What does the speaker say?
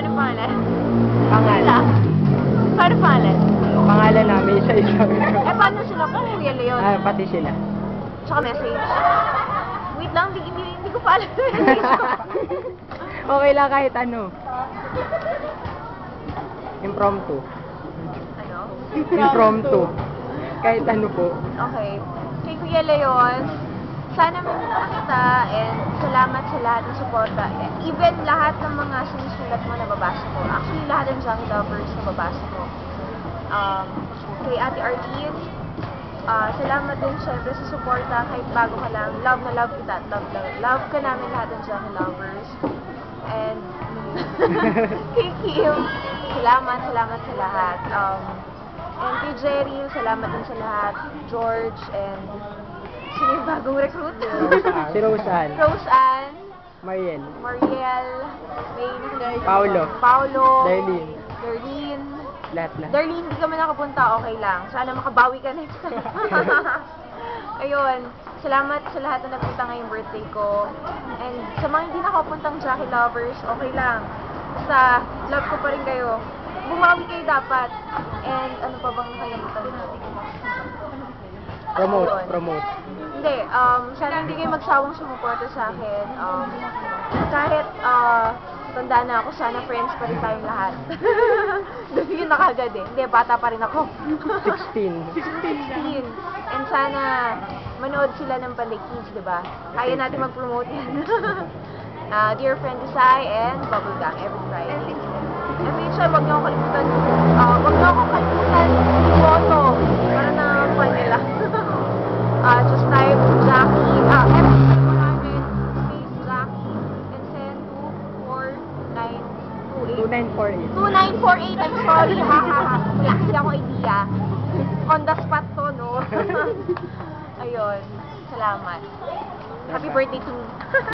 Paano pangalan? Pangalan. Paano pangalan? Pangalan namin isa-isa. Eh, paano sila kung Kuya Leon? Ah, pati sila. Tsaka message. Wait lang, hindi ko pa alam yung message ko. Okay lang kahit ano. Impromptu. Ano? Impromptu. Kahit ano po. Okay. Kay Kuya Leon, sana may kita and salamat sa lahat ng suporta. And even lahat ng mga sinusulat mo na babasa ko. Actually, lahat ng Johnny Lovers na babasa ko. Kay Ate Arlene, salamat din syempre sa suporta kahit bago ka lang. Love na love kita at love ka namin lahat ng Johnny Lovers. And kay Kim, salamat sa lahat. And kay Jerry, salamat din sa lahat. George and sino yung bagong recruit? Si Roseanne. Roseanne, Mariel. Mariel, May, Paulo. Darlene, Lahat. Darlene, hindi ka man nakapunta, okay lang. Sana makabawi ka next time. Ayun, salamat sa lahat na nagpunta ngayong birthday ko. And sa mga hindi nakapuntang Jackie Lovers, okay lang. Basta, love ko pa rin kayo. Bumawi kayo dapat. And ano pa bang nakalimutan natin? Promote. Hindi, sana hindi kayo magsawang sumuporta sa akin. Kahit tanda na ako, sana friends pa rin tayong lahat. Yun na kagad eh. Hindi, bata pa rin ako. 16. 16. And sana manood sila ng Panday Kids, diba? Kaya natin mag-promote yan. Dear Friend Desai and Bubblegum every Friday. And minsan, huwag niyo akong kalimutan. Photo. Para na fun nila. Just type Jackie, F100 space Jackie and send to 2948. 2948. I'm sorry, hahaha. Wala kasi ako idea. On the spot to, no? Ayun. Salamat. Happy birthday to me.